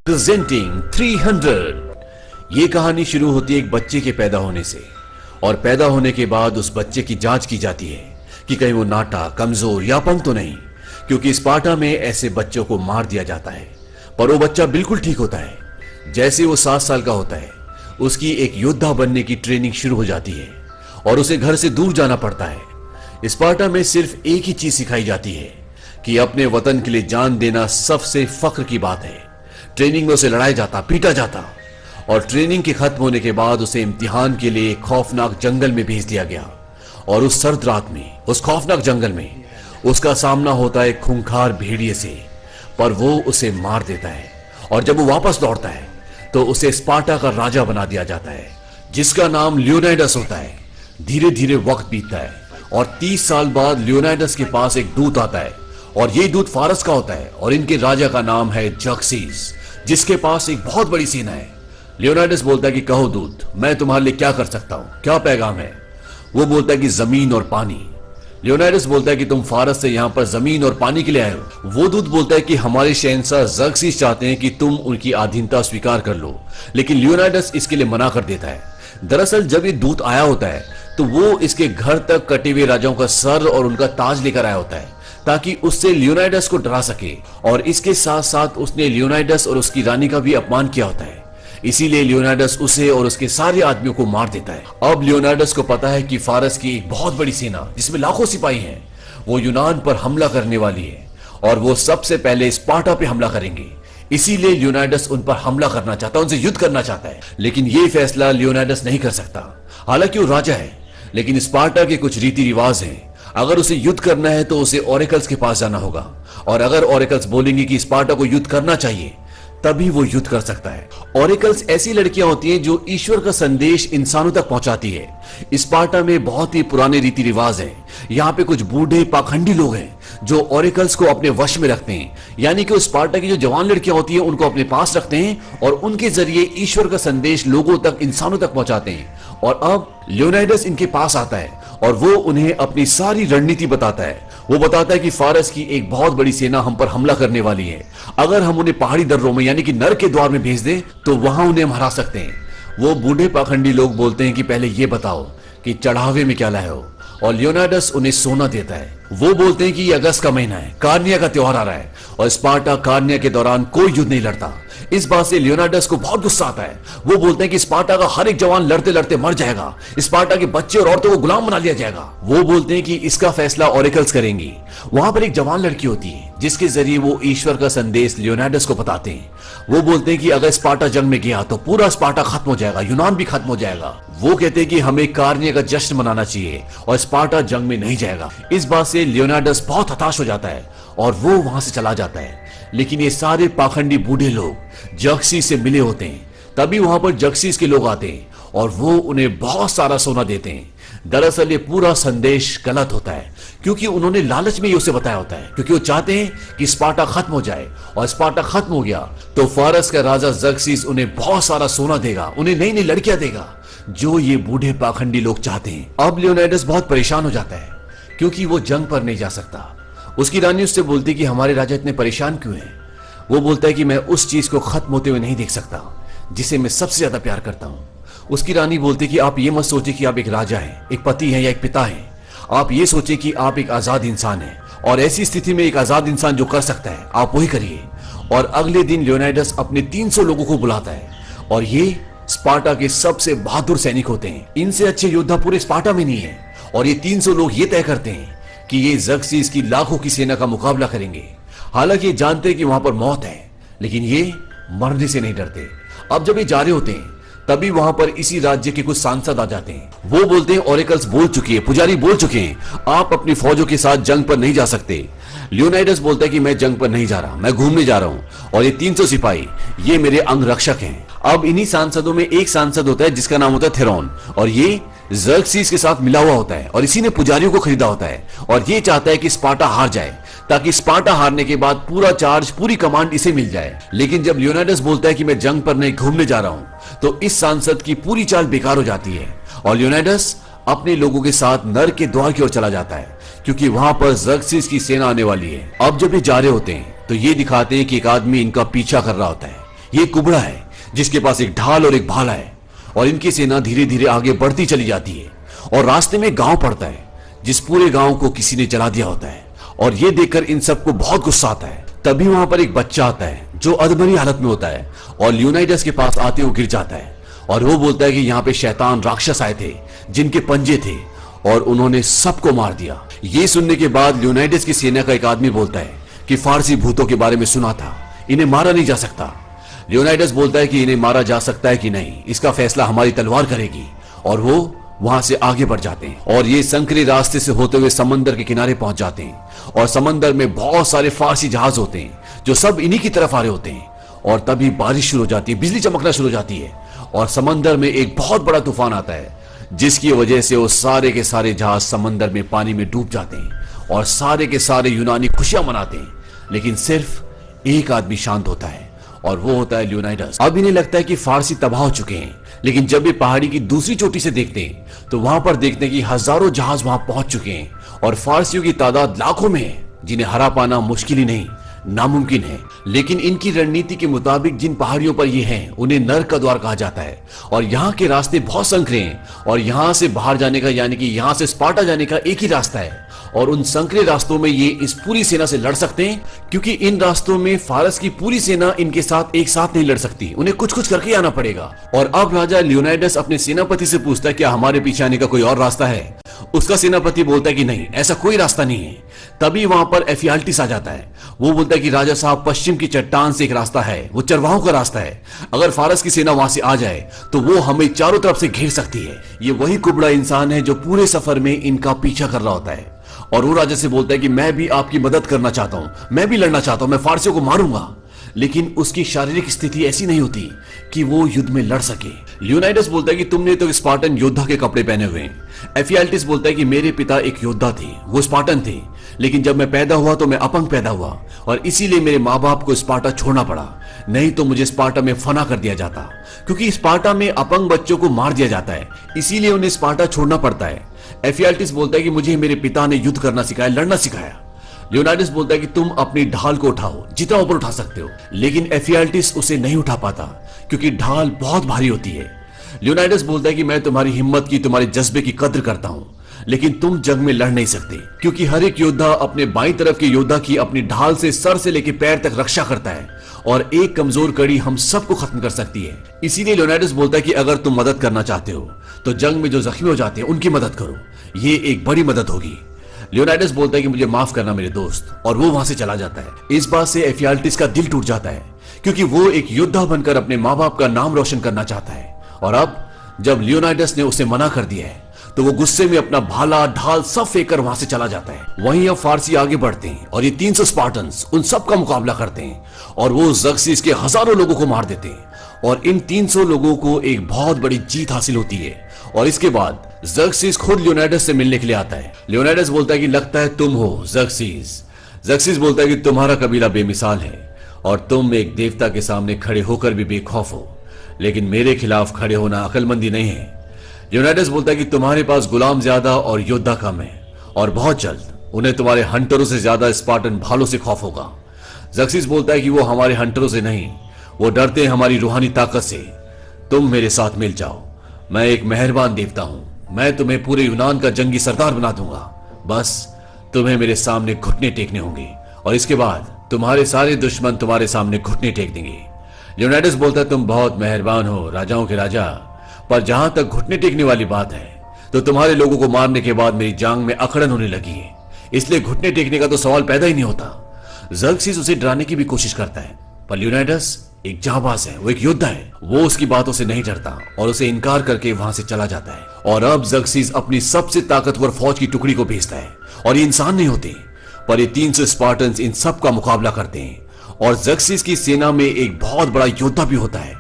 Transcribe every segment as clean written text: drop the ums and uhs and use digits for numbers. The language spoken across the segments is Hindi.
प्रेजेंटिंग 300। ये कहानी शुरू होती है एक बच्चे के पैदा होने से, और पैदा होने के बाद उस बच्चे की जांच की जाती है कि कहीं वो नाटा, कमजोर या अपंग तो नहीं, क्योंकि स्पार्टा में ऐसे बच्चों को मार दिया जाता है। पर वो बच्चा बिल्कुल ठीक होता है। जैसे वो 7 साल का होता है, उसकी एक योद्धा बनने की ट्रेनिंग शुरू हो जाती है और उसे घर से दूर जाना पड़ता है। स्पार्टा में सिर्फ एक ही चीज सिखाई जाती है कि अपने वतन के लिए जान देना सबसे फख्र की बात है। ट्रेनिंग में उसे लड़ाया जाता, पीटा जाता, और ट्रेनिंग के खत्म होने के बाद उसे इम्तिहान के लिए खौफनाक जंगल में भेज दिया गया। और उस सर्द रात में, उस खौफनाक जंगल में उसका सामना होता है खूंखार भेड़िए से, पर वो उसे मार देता है। और जब वो वापस लौटता है तो उसे स्पार्टा का राजा बना दिया जाता है, जिसका नाम लियोनाइडस होता है। धीरे धीरे वक्त बीतता है और 30 साल बाद लियोनाइडस के पास एक दूत आता है, और ये दूत फारस का होता है, और इनके राजा का नाम है जर्क्सीस, जिसके पास एक बहुत बड़ी सेना है। लियोनाइडस बोलता है कि कहो दूत, मैं तुम्हारे लिए क्या कर सकता हूं, क्या पैगाम है? वो बोलता है कि जमीन और पानी। लियोनाइडस बोलता है कि तुम फारस से यहां पर जमीन और पानी के लिए आए हो। वो दूत बोलता है कि हमारे शहंशाह जर्क्सीस चाहते हैं कि तुम उनकी अधीनता स्वीकार कर लो, लेकिन लियोनाइडस इसके लिए मना कर देता है। दरअसल जब ये दूत आया होता है तो वो इसके घर तक कटे हुए राजाओं का सर और उनका ताज लेकर आया होता है, ताकि उससे लियोनाइडस को डरा सके। और इसके साथ साथ उसने लियोनाइडस और उसकी रानी का भी अपमान किया होता है, इसीलिए लियोनाइडस उसे और उसके सारे आदमियों को मार देता है। अब लियोनाइडस को पता है कि फारस की एक बहुत बड़ी सेना, जिसमें लाखों सिपाही हैं, वो यूनान पर हमला करने वाली है, और वो सबसे पहले स्पार्टा पे हमला करेंगे। इसीलिए लियोनाइडस उन पर हमला करना चाहता है, उनसे युद्ध करना चाहता है। लेकिन ये फैसला लियोनाइडस नहीं कर सकता। हालांकि वो राजा है, लेकिन स्पार्टा के कुछ रीति रिवाज हैं। अगर उसे युद्ध करना है तो उसे ओरेकल्स के पास जाना होगा, और अगर ओरेकल्स बोलेंगे कि स्पार्टा को युद्ध करना चाहिए, तभी वो युद्ध कर सकता है। ओरेकल्स ऐसी लड़कियां होती हैं जो ईश्वर का संदेश इंसानों तक पहुंचाती है। स्पार्टा में बहुत ही पुराने रीति रिवाज हैं। यहाँ पे कुछ बूढ़े पाखंडी लोग हैं जो ओरेकल्स को अपने वश में रखते हैं, यानी कि स्पार्टा की जो जवान लड़कियां होती हैं उनको अपने पास रखते हैं और उनके जरिए ईश्वर का संदेश लोगों तक, इंसानों तक पहुंचाते हैं। और अब लियोनाइडस इनके पास आता है और वो उन्हें अपनी सारी रणनीति बताता है। वो बताता है कि फारस की एक बहुत बड़ी सेना हम पर हमला करने वाली है। अगर हम उन्हें पहाड़ी दर्रों में, यानी कि नरक के द्वार में भेज दें तो वहां उन्हें हम हरा सकते हैं। वो बूढ़े पाखंडी लोग बोलते हैं कि पहले ये बताओ कि चढ़ावे में क्या लाए हो, और लियोनाइडस उन्हें सोना देता है। वो बोलते हैं कि ये अगस्त का महीना है, कार्निया का त्योहार आ रहा है, और स्पार्टा कार्निया के दौरान कोई युद्ध नहीं लड़ता। इस बात से लियोनाइडस को बहुत गुस्सा आता है। वो बोलते हैं कि स्पार्टा का हर एक जवान लड़ते लड़ते मर जाएगा, स्पार्टा के बच्चे और औरतों को गुलाम बना लिया जाएगा। वो बोलते हैं कि इसका फैसला ओरेकल्स करेंगी। वहां पर एक जवान लड़की होती है जिसके जरिए वो ईश्वर का संदेश लियोनाइडस को बताते हैं। वो बोलते हैं कि अगर स्पार्टा जंग में गया तो पूरा स्पार्टा खत्म हो जाएगा, यूनान भी खत्म हो जाएगा। वो कहते हैं कि हमें कार्निया का जश्न मनाना चाहिए और स्पार्टा जंग में नहीं जाएगा। इस बात से लियोनाइडस बहुत हताश हो जाता है और वो वहां से चला जाता है। लेकिन ये सारे पाखंडी बूढ़े लोग जर्क्सीस से मिले होते हैं। तभी वहां पर जर्क्सीस के लोग आते हैं और वो उन्हें बहुत सारा सोना देते हैं। दरअसल ये पूरा संदेश गलत होता है, क्योंकि उन्होंने लालच में ही उसे बताया होता है, क्योंकि वो चाहते हैं कि स्पार्टा खत्म हो जाए, और स्पार्टा खत्म हो गया तो फारस का राजा जर्क्सीस उन्हें बहुत सारा सोना देगा, उन्हें नई नई लड़कियां देगा, जो ये बूढ़े पाखंडी लोग चाहते हैं। अब लियोनाइडस बहुत परेशान हो जाता है, क्योंकि वो जंग पर नहीं जा सकता। उसकी रानी उससे बोलती कि हमारे राजा इतने परेशान क्यों हैं? वो बोलता है कि मैं उस चीज को खत्म होते हुए नहीं देख सकता जिसे मैं सबसे ज्यादा प्यार करता हूं। उसकी रानी बोलती कि आप ये मत सोचिए कि आप एक राजा हैं, एक पति हैं या एक पिता हैं। आप ये सोचिए कि आप एक आजाद इंसान हैं, और ऐसी स्थिति में एक आजाद इंसान जो कर सकता है आप वही करिए। और अगले दिन लियोनाइडस अपने 300 लोगों को बुलाता है, और ये स्पार्टा के सबसे बहादुर सैनिक होते हैं। इनसे अच्छे योद्धा पूरे स्पार्टा में नहीं है। और ये 300 लोग ये तय करते हैं कि ये जर्क्सीस की लाखों की सेना का मुकाबला करेंगे। हालांकि ये जानते हैं कि वहां पर मौत है, लेकिन ये मरने से नहीं डरते। अब जब ये जा रहे होते हैं तभी वहां पर इसी राज्य के कुछ सांसद आ जाते हैं। वो बोलते हैं ओरेकल्स बोल चुकी है, पुजारी बोल चुके हैं, आप अपनी फौजों के साथ जंग पर नहीं जा सकते। लियोनाइडस बोलता है कि मैं जंग पर नहीं जा रहा, मैं घूमने जा रहा हूं, और ये 300 सिपाही ये मेरे अंग रक्षक हैं। अब इन्हीं सांसदों में एक सांसद होता है जिसका नाम होता है थेरोन, और ये जर्क्सीस के साथ मिला हुआ होता है, और इसी ने पुजारियों को खरीदा होता है, और ये चाहता है कि स्पार्टा हार जाए, ताकि स्पार्टा हारने के बाद पूरा चार्ज, पूरी कमांड इसे मिल जाए। लेकिन जब लियोनाइडस बोलता है कि मैं जंग पर नहीं घूमने जा रहा हूं, तो इस सांसद की पूरी चाल बेकार हो जाती है, और लियोनाइडस अपने लोगों के साथ नर के द्वार की ओर चला जाता है, क्योंकि वहां पर जर्क्सीस की सेना आने वाली है। अब जब ये जा रहे होते हैं तो ये दिखाते हैं कि एक आदमी इनका पीछा कर रहा होता है। ये कुबड़ा है जिसके पास एक ढाल और एक भाला है, और इनकी सेना धीरे धीरे आगे बढ़ती चली जाती है और रास्ते में गांव पड़ता है जिस पूरे गांव को किसी ने जला दिया होता है। और ये देखकर इन सबको बहुत गुस्सा आता है। तभी वहां पर एक बच्चा आता है जो अधमरी हालत में होता है और लियोनाइडस के पास आते हुए गिर जाता है, और वो बोलता है कि यहाँ पे शैतान राक्षस आए थे जिनके पंजे थे और उन्होंने सबको मार दिया। ये सुनने के बाद लियोनाइडस की सेना का एक आदमी बोलता है कि फारसी भूतों के बारे में सुना था, इन्हें मारा नहीं जा सकता। लियोनाइडस बोलता है कि इन्हें मारा जा सकता है कि नहीं, इसका फैसला हमारी तलवार करेगी। और वो वहां से आगे बढ़ जाते हैं और ये संकरे रास्ते से होते हुए समंदर के किनारे पहुंच जाते हैं। और समंदर में बहुत सारे फारसी जहाज होते हैं जो सब इन्हीं की तरफ आ रहे होते हैं। और तभी बारिश शुरू हो जाती है, बिजली चमकना शुरू हो जाती है और समंदर में एक बहुत बड़ा तूफान आता है जिसकी वजह से वो सारे के सारे जहाज समंदर में पानी में डूब जाते हैं और सारे के सारे यूनानी खुशियां मनाते हैं। लेकिन सिर्फ एक आदमी शांत होता है और वो होता है लियोनाइडस। अब इन्हें लगता है कि फारसी तबाह हो चुके हैं, लेकिन जब ये पहाड़ी की दूसरी चोटी से देखते हैं तो वहां पर देखते हैं कि हजारों जहाज वहां पहुंच चुके हैं और फारसियों की तादाद लाखों में है जिन्हें हरा पाना मुश्किल ही नहीं नामुमकिन है। लेकिन इनकी रणनीति के मुताबिक जिन पहाड़ियों पर ये हैं उन्हें नर्क का द्वार कहा जाता है और यहाँ के रास्ते बहुत संकरे हैं और यहाँ से बाहर जाने का यानी कि यहाँ से स्पार्टा जाने का एक ही रास्ता है। और उन संकरे रास्तों में ये इस पूरी सेना से लड़ सकते हैं क्योंकि इन रास्तों में फारस की पूरी सेना इनके साथ एक साथ नहीं लड़ सकती, उन्हें कुछ कुछ करके आना पड़ेगा। और अब राजा लियोनाइडस अपने सेनापति से पूछता है क्या हमारे पीछे आने का कोई और रास्ता है। उसका सेनापति बोलता है कि नहीं, ऐसा कोई रास्ता नहीं है। तभी वहां पर एफियाल्टिस आ जाता है। वो बोलता है कि राजा साहब, पश्चिम की चट्टान से एक रास्ता है, वो चरवाहों का रास्ता है। अगर फारस की सेना वहां से आ जाए तो वो हमें चारों तरफ से घेर सकती है। ये वही कुबड़ा इंसान है जो पूरे सफर में इनका पीछा कर रहा होता है। और वो राजा से बोलता है कि मैं भी आपकी मदद करना चाहता हूं, मैं भी लड़ना चाहता हूं, मैं फारसियों को मारूंगा। लेकिन उसकी शारीरिक स्थिति ऐसी नहीं होती कि वो युद्ध में लड़ सके। लियोनाइडस बोलता है कि तुमने तो स्पार्टन योद्धा के कपड़े पहने हुए हैं। एफियाल्टिस बोलता है कि मेरे पिता एक योद्धा थे, वो स्पार्टन थे, लेकिन जब मैं पैदा हुआ तो मैं अपंग पैदा हुआ और इसीलिए मेरे माँ बाप को स्पार्टा छोड़ना पड़ा, नहीं तो मुझे स्पार्टा में फना कर दिया जाता। क्योंकि स्पार्टा में अपंग बच्चों को मार दिया जाता है, इसीलिए उन्हें स्पार्टा छोड़ना पड़ता है। एफियाल्टिस बोलता है कि मुझे मेरे पिता ने युद्ध करना सिखाया, लड़ना सिखाया। लियोनाइडस बोलता है कि तुम अपनी ढाल को उठाओ, जितना ऊपर उठा सकते हो। लेकिन एफियाल्टिस उसे नहीं उठा पाता क्योंकि ढाल बहुत भारी होती है। लियोनाइडस बोलता है कि मैं तुम्हारी हिम्मत की, तुम्हारे जज्बे की कद्र करता हूं, लेकिन तुम जंग में लड़ नहीं सकते क्योंकि हर एक योद्धा अपने बाईं तरफ के योद्धा की अपनी ढाल से सर से लेकर पैर तक रक्षा करता है और एक कमजोर कड़ी हम सबको खत्म कर सकती है। इसीलिए लियोनाइडस बोलता है कि अगर तुम मदद करना चाहते हो तो जंग में जो जख्मी हो जाते हैं उनकी मदद करो, ये एक बड़ी मदद होगी। लियोनाइडस बोलता है कि मुझे माफ करना मेरे दोस्त, और वो वहां से चला जाता है। इस बात से एफियाल्टिस का दिल टूट जाता है क्योंकि वो एक योद्धा बनकर अपने माँ बाप का नाम रोशन करना चाहता है। और अब जब लियोनाइडस ने उसे मना कर दिया है तो वो गुस्से में अपना भाला ढाल सब फेंक कर वहां से चला जाता है। वहीं अब फारसी आगे बढ़ते हैं और ये 300 स्पार्टन्स उन सब का मुकाबला करते हैं और वो ज़र्क्सिस के हजारों लोगों को मार देते हैं और इन 300 लोगों को एक बहुत बड़ी जीत हासिल होती है। और इसके बाद ज़र्क्सिस खुद लियोनाइडस से मिलने के लिए आता है। लियोनाइडस बोलता है कि लगता है तुम हो ज़र्क्सिस। ज़र्क्सिस बोलता है कि तुम्हारा कबीला बेमिसाल है और तुम एक देवता के सामने खड़े होकर भी बेखौफ हो, लेकिन मेरे खिलाफ खड़े होना अक्लमंदी नहीं है। लियोनाइडस बोलता है कि तुम्हारे पास गुलाम ज्यादा और योद्धा कम है और बहुत जल्द उन्हें तुम्हारे हंटरों से ज्यादा स्पार्टन भालों से खौफ होगा। ज़र्क्सिस बोलता है कि वो हमारे हंटरों से नहीं, वो डरते हैं हमारी रूहानी ताकत से। तुम मेरे साथ मिल जाओ, मैं एक मेहरबान देवता हूं, मैं तुम्हें पूरे यूनान का जंगी सरदार बना दूंगा। बस तुम्हें मेरे सामने घुटने टेकने होंगे और इसके बाद तुम्हारे सारे दुश्मन तुम्हारे सामने घुटने टेक देंगे। लियोनाइडस बोलता है तुम बहुत मेहरबान हो राजाओं के राजा, पर जहां तक घुटने टेकने वाली बात है तो तुम्हारे लोगों को मारने के बाद मेरी जांग में अकड़न होने लगी है, इसलिए घुटने टेकने का तो सवाल पैदा ही नहीं होता। ज़र्क्सिस उसे डराने की भी कोशिश करता है, पर लियोनाइडस एक जाबाज है, वो एक योद्धा है, वो उसकी बातों से नहीं डरता और उसे इनकार करके वहां से चला जाता है। और अब ज़र्क्सिस अपनी सबसे ताकतवर फौज की टुकड़ी को भेजता है और ये इंसान नहीं होते, पर ये 300 स्पार्टन्स इन सब का मुकाबला करते हैं। और ज़र्क्सिस की सेना में एक बहुत बड़ा योद्धा भी होता है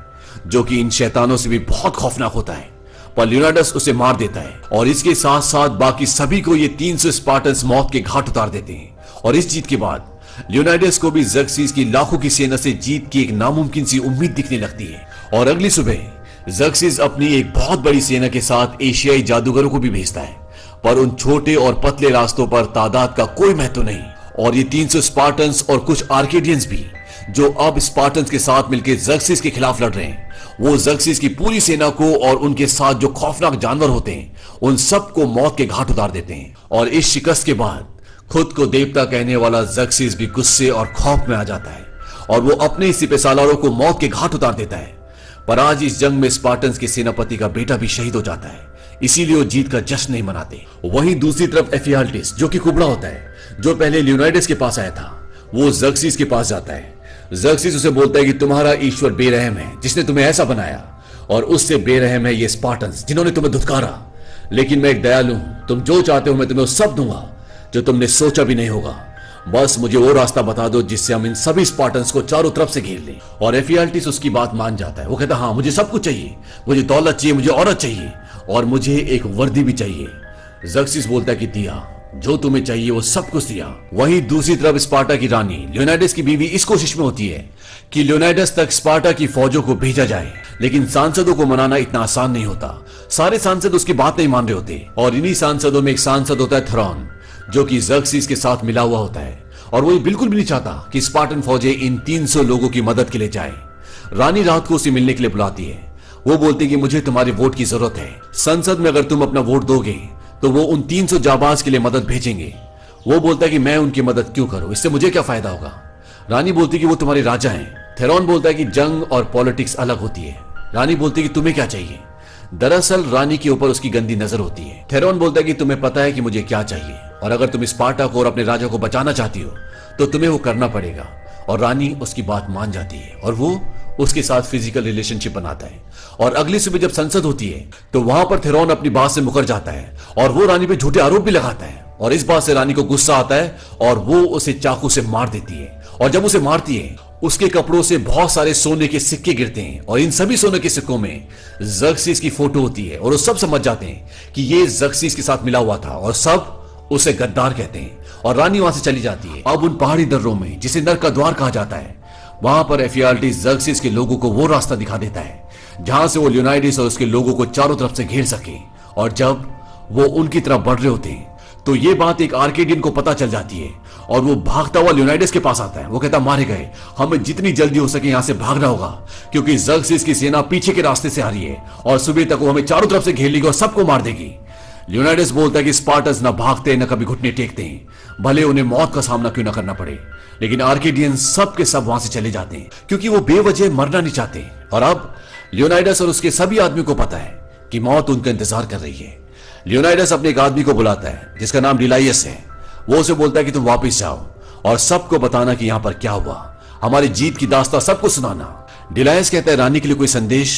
जो कि इन शैतानों से भी बहुत खौफनाक होता है, पर लियोनाइडस उसे मार देता है और इसके साथ साथ बाकी सभी को ये 300 स्पार्टन्स मौत के घाट उतार देते हैं। और इस जीत के बाद लियोनाइडस को भी ज़र्क्सिस की लाखों की सेना से जीत की एक नामुमकिन सी उम्मीद दिखने लगती है। और अगली सुबह ज़र्क्सिस अपनी एक बहुत बड़ी सेना के साथ एशियाई जादूगरों को भी भेजता है, पर उन छोटे और पतले रास्तों पर तादाद का कोई महत्व नहीं और ये 300 स्पार्टन्स और कुछ आर्केडियंस भी जो अब स्पार्टन्स के साथ मिलकर ज़र्क्सिस के खिलाफ लड़ रहे हैं, वो ज़र्क्सिस की पूरी सेना को और उनके साथ जो खौफनाक जानवर होते हैं उन सबको मौत के घाट उतार देते हैं। और इस शिकस्त के बाद खुद को देवता कहने वाला ज़र्क्सिस भी गुस्से और खौफ में आ जाता है और वो अपने सिपह सालारों को मौत के घाट उतार देता है। पर आज इस जंग में स्पार्टन्स के सेनापति का बेटा भी शहीद हो जाता है, इसीलिए वो जीत का जश्न नहीं मनाते। वहीं दूसरी तरफ एफियाल्टिस, जो कि कुबड़ा होता है, जो पहले लियोनाइडस के पास आया था, वो ज़र्क्सिस के पास जाता है। ज़र्क्सिस उसे बोलता है कि तुम्हारा ईश्वर बेरहम है जिसने तुम्हें ऐसा बनाया, और उससे बेरहम है ये स्पार्टन्स जिन्होंने तुम्हें धुतकारा। लेकिन मैं एक दयालु हूं, तुम जो चाहते हो मैं तुम्हें वो सब दूंगा जो तुमने सोचा भी नहीं होगा। बस मुझे वो रास्ता बता दो जिससे हम इन सभी स्पार्टन्स को चारों तरफ से घेर लें। और एफियाल्टिस उसकी बात मान जाता है। वो कहता है हाँ, मुझे सब कुछ चाहिए, मुझे दौलत चाहिए, मुझे औरत चाहिए और मुझे एक वर्दी भी चाहिए। ज़र्क्सिस बोलता है कि दिया, जो तुम्हें चाहिए वो सब कुछ दिया। वहीं दूसरी तरफ स्पार्टा की रानी लियोनाइडस की बीवी इस कोशिश में होती है कि लियोनाइडस तक स्पार्टा की फौजों को भेजा जाए, लेकिन सांसदों को मनाना इतना आसान नहीं होता। सारे सांसद उसकी बात नहीं मान रहे होते और इन्हीं सांसदों में एक सांसद होता है थेरॉन, जो कि ज़र्क्सिस के साथ मिला हुआ होता है और वो बिल्कुल भी नहीं चाहता कि स्पार्टन फौजें इन 300 लोगों की मदद के लिए जाए। रानी रात को उसे मिलने के लिए बुलाती है। वो बोलती है कि मुझे तुम्हारे वोट की जरूरत है, संसद में अगर तुम अपना वोट दोगे तो वो उन 300 जाबाज के लिए मदद भेजेंगे। वो बोलता है कि मैं उनकी मदद क्यों करूं, इससे मुझे क्या फायदा होगा। रानी बोलती है कि वो तुम्हारे राजा हैं। थेरॉन बोलता है कि जंग और पॉलिटिक्स अलग होती है। रानी बोलती है कि तुम्हें क्या चाहिए। दरअसल रानी के ऊपर उसकी गंदी नजर होती है। थेरॉन बोलता है कि तुम्हें पता है कि मुझे क्या चाहिए और अगर तुम स्पार्टा को और अपने राजा को बचाना चाहती हो तो तुम्हें वो करना पड़ेगा। और रानी उसकी बात मान जाती है और वो उसके साथ फिजिकल रिलेशनशिप बनाता है। और अगली सुबह जब संसद होती है तो वहां पर थेरॉन अपनी बात से मुकर जाता है और वो रानी पे झूठे आरोप भी लगाता है और इस बात से रानी को गुस्सा आता है और वो उसे चाकू से मार देती है। और जब उसे मारती है उसके कपड़ों से बहुत सारे सोने के सिक्के गिरते हैं और इन सभी सोने के सिक्कों में ज़र्क्सिस की फोटो होती है और वो सब समझ जाते हैं कि ये ज़र्क्सिस के साथ मिला हुआ था और सब उसे गद्दार कहते हैं और रानी वहां से चली जाती है। अब उन पहाड़ी दर्रों में, जिसे नर्क का द्वार कहा जाता है, वहां पर एफियाल्टिस ज़र्क्सिस के लोगों को वो रास्ता दिखा देता है जहां से वो लियोनाइडस और उसके लोगों को चारों तरफ से घेर सके। और जब वो उनकी तरफ बढ़ रहे होते हैं तो ये बात एक आर्केडियन को पता चल जाती है और वो भागता हुआ लियोनाइडस के पास आता है। वो कहता मारे गए, हमें जितनी जल्दी हो सके यहां से भागना होगा क्योंकि ज़र्क्सिस की सेना पीछे के रास्ते से आ रही है और सुबह तक वो हमें चारों तरफ से घेर लेगी और सबको मार देगी। लियोनाइडस बोलता है कि स्पार्टन्स न भागते न कभी घुटने टेकते हैं, भले उन्हें मौत का सामना क्यों न करना पड़े। लेकिन आर्केडियंस सब के सब वहां से चले जाते हैं क्योंकि वो बेवजह मरना नहीं चाहते। और अब लियोनाइडस और उसके सभी आदमियों को पता है कि मौत उनका इंतजार कर रही है। लियोनाइडस अपने एक आदमी को बुलाता है जिसका नाम डिलाइयस है। वो उसे बोलता है कि तुम वापस जाओ और सबको बताना कि यहां पर क्या हुआ, हमारी जीत की दास्तां सबको सुनाना। डिलाइयस कहता है रानी के लिए कोई संदेश।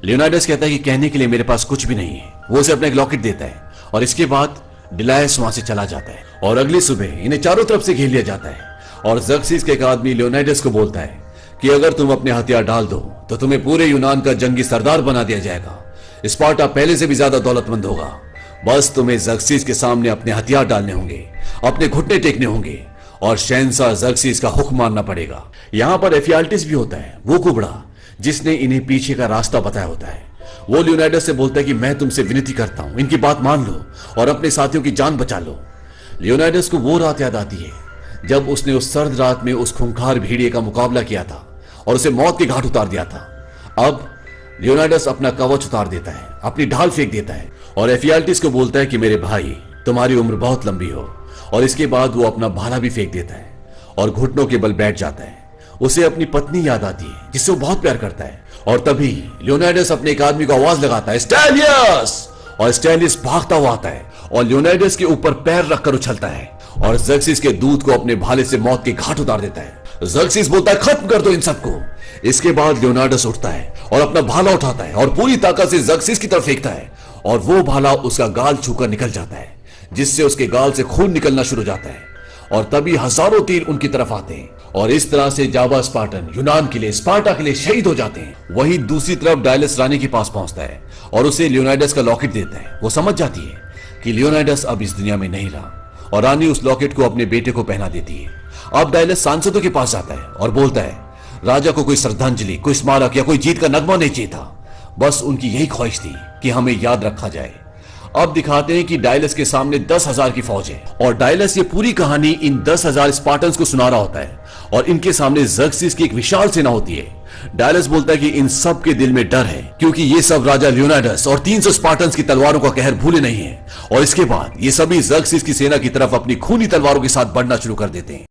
लियोनाइडस कहता है कि कहने के लिए मेरे पास कुछ भी नहीं है। वो उसे अपना एक लॉकेट देता है और इसके बाद डिलाइयस वहां से चला जाता है। और अगली सुबह इन्हें चारों तरफ से घेर लिया जाता है और ज़र्क्सिस के एक आदमी लियोनाइडस को बोलता है कि अगर तुम अपने हथियार डाल दो तो तुम्हें पूरे यूनान का जंगी सरदार बना दिया जाएगा। स्पार्टा पहले से भी ज्यादा दौलतमंद होगा। बस तुम्हें ज़र्क्सिस के सामने अपने हथियार डालने होंगे, अपने घुटने टेकने होंगे और शहंशाह ज़र्क्सिस का हुक्म मानना पड़ेगा। यहां पर एफियाल्टिस भी होता है, वो कुबड़ा जिसने इन्हें पीछे का रास्ता बताया होता है। वो लियोनाइडस से बोलता है कि मैं तुमसे विनती करता हूं, इनकी बात मान लो और अपने साथियों की जान बचा लो। लियोनाइडस को वो रात याद आती है जब उसने उस सर्द रात में उस खूंखार भेड़िए का मुकाबला किया था और उसे मौत के घाट उतार दिया था। अब लियोनाइडस अपना कवच उतार देता है, अपनी ढाल फेंक देता है और एफियाल्टिस को बोलता है कि मेरे भाई, तुम्हारी उम्र बहुत लंबी हो। और इसके बाद वो अपना भाला भी फेंक देता है और घुटनों के बल बैठ जाता है। उसे अपनी पत्नी याद आती है जिससे वो बहुत प्यार करता है। और तभी लियोनाइडस अपने एक आदमी को आवाज लगाता है, स्टैलियस! और स्टैलियस भागता हुआ आता है और लियोनाइडस के ऊपर पैर रखकर उछलता है और ज़र्क्सिस के दूत को अपने भाले से मौत के घाट उतार देता है। ज़र्क्सिस बोलता है खत्म कर दो इन सबको। इसके बाद लियोनाइडस उठता है और अपना भाला उठाता है और पूरी ताकत से ज़र्क्सिस की तरफ फेंकता है और वो भाला उसका गाल छूकर निकल जाता है जिससे उसके गाल से खून निकलना शुरू हो जाता है। और तभी हजारों तीर उनकी तरफ आते हैं और इस तरह से जावा स्पार्टन यूनान के लिए, स्पार्टा के लिए शहीद हो जाते हैं। वहीं दूसरी तरफ डायलस रानी के पास पहुंचता है और उसे लियोनाइडस का लॉकेट देता है। वो समझ जाती है कि लियोनाइडस अब इस दुनिया में नहीं रहा और रानी उस लॉकेट को अपने बेटे को पहना देती है। अब डायलस सांसदों के पास जाता है और बोलता है राजा को कोई श्रद्धांजलि, कोई स्मारक या कोई जीत का नगमा नहीं चाहिए था, बस उनकी यही ख्वाहिश थी कि हमें याद रखा जाए। अब दिखाते हैं कि डायलस के सामने 10,000 की फौज है और डायलस ये पूरी कहानी इन 10,000 स्पार्टन्स को सुना रहा होता है और इनके सामने ज़र्क्सिस की एक विशाल सेना होती है। डायलस बोलता है कि इन सब के दिल में डर है, क्योंकि ये सब राजा लियोनाइडस और 300 स्पार्टन्स की तलवारों का कहर भूले नहीं है। और इसके बाद ये सभी ज़र्क्सिस की सेना की तरफ अपनी खूनी तलवारों के साथ बढ़ना शुरू कर देते हैं।